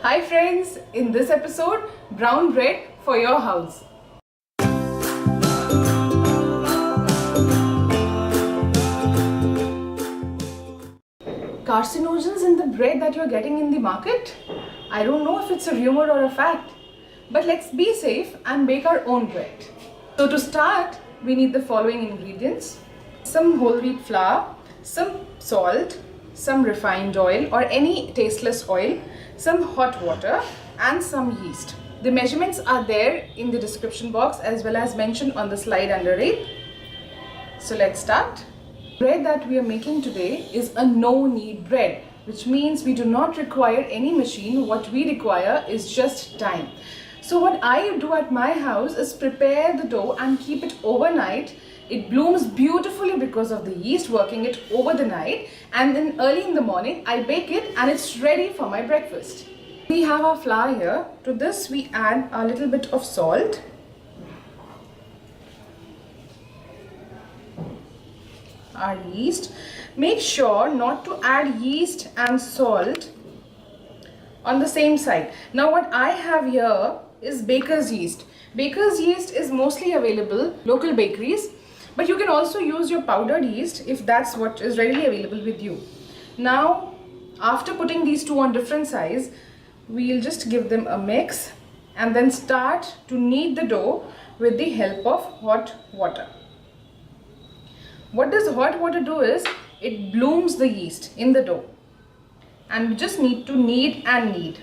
Hi friends, in this episode, brown bread for your house. Carcinogens in the bread that you're getting in the market? I don't know if it's a rumor or a fact, but let's be safe and bake our own bread. So to start, we need the following ingredients: some whole wheat flour, some salt, some refined oil or any tasteless oil, some hot water and some yeast. The measurements are there in the description box as well as mentioned on the slide underneath. So let's start. Bread that we are making today is a no-knead bread, which means we do not require any machine. What we require is just time. So what I do at my house is prepare the dough and keep it overnight. It blooms beautifully because of the yeast working it over the night, and then early in the morning I bake it and it's ready for my breakfast. We have our flour here. To this we add a little bit of salt, our yeast. Make sure not to add yeast and salt on the same side. Now what I have here is baker's yeast. Baker's yeast is mostly available local bakeries, but you can also use your powdered yeast if that's what is readily available with you. Now after putting these two on different sides, we'll just give them a mix and then start to knead the dough with the help of hot water. What does hot water do is it blooms the yeast in the dough, and we just need to knead and knead.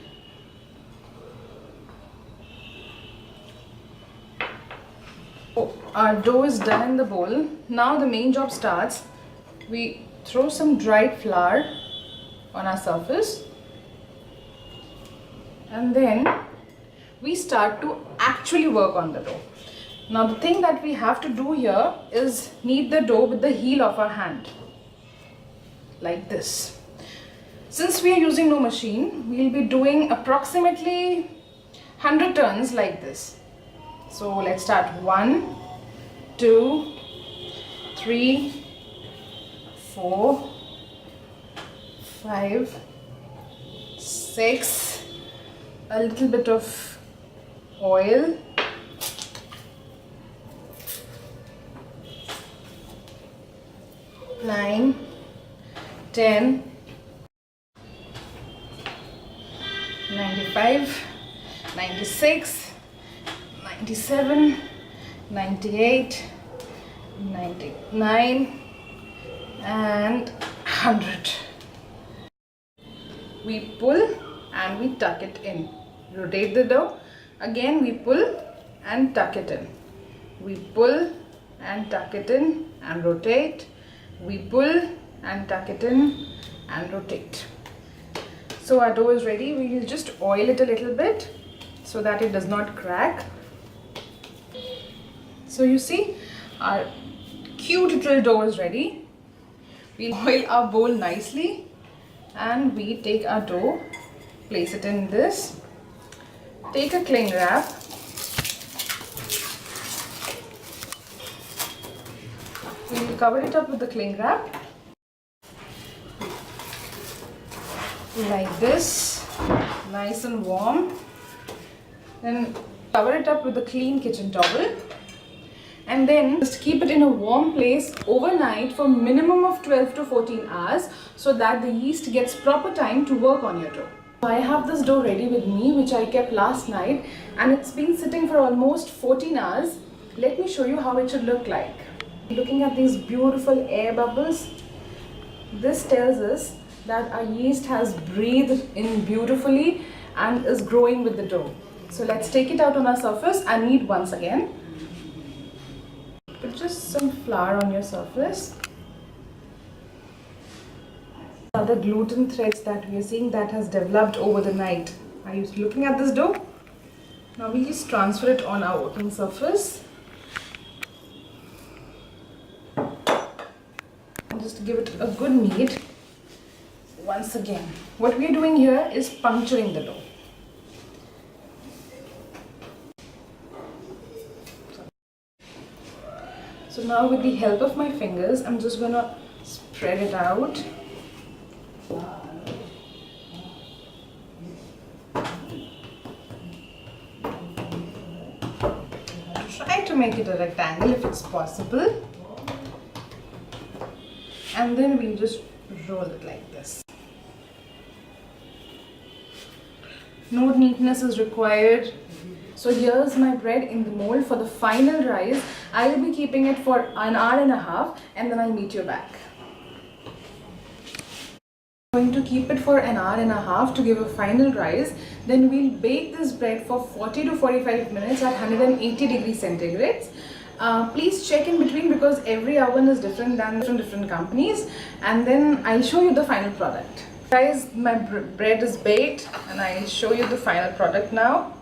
Our dough is done in the bowl. Now the main job starts. We throw some dried flour on our surface and then we start to actually work on the dough. Now the thing that we have to do here is knead the dough with the heel of our hand, like this. Since we are using no machine, we will be doing approximately 100 turns like this. So let's start. 1, 2, 3, 4, 5, 6, a little bit of oil, 9, 10, 95, 96, 97, 98, 99 and 100. We pull and we tuck it in. Rotate the dough. Again we pull and tuck it in. We pull and tuck it in and rotate. We pull and tuck it in and rotate. So our dough is ready. We will just oil it a little bit so that it does not crack. So you see, our cute little dough is ready. We oil our bowl nicely and we take our dough, place it in this, take a cling wrap, we will cover it up with the cling wrap like this, nice and warm. Then cover it up with a clean kitchen towel and then just keep it in a warm place overnight for minimum of 12 to 14 hours so that the yeast gets proper time to work on your dough. I have this dough ready with me, which I kept last night, and it's been sitting for almost 14 hours. Let me show you how it should look like. Looking at these beautiful air bubbles, this tells us that our yeast has breathed in beautifully and is growing with the dough. So let's take it out on our surface and knead once again. Put just some flour on your surface. Now the gluten threads that we are seeing that has developed over the night. Are you looking at this dough? Now we just transfer it on our working surface. And just give it a good knead. Once again, what we are doing here is puncturing the dough. So now with the help of my fingers, I'm just gonna spread it out. make it a rectangle if it's possible. And then we'll just roll it like this. No neatness is required. So here's my bread in the mold for the final rise. I will be keeping it for an hour and a half and then I'll meet you back. I'm going to keep it for an hour and a half to give a final rise. Then we'll bake this bread for 40 to 45 minutes at 180 degrees centigrade. Please check in between because every oven is different than different companies, and then I'll show you the final product. Guys, my bread is baked and I'll show you the final product now.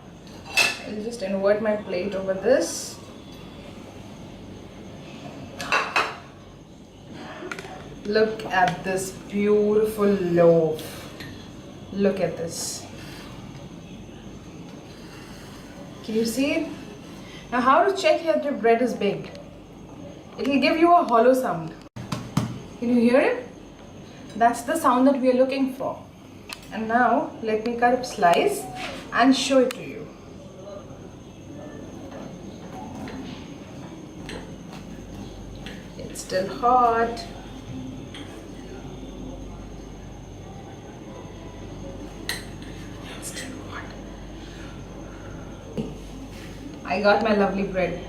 I'll just invert my plate over this. Look at this beautiful loaf. Look at this. Can you see it? Now how to check that your bread is baked? It will give you a hollow sound. Can you hear it? That's the sound that we are looking for. And now let me cut a slice and show it to you. It's still hot. It's still hot. I got my lovely bread.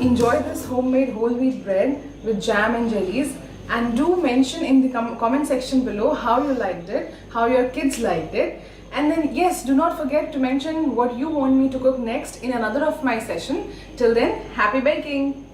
Enjoy this homemade whole wheat bread with jam and jellies, and do mention in the comment section below how you liked it, how your kids liked it, and then yes, do not forget to mention what you want me to cook next in another of my session. Till then, happy baking!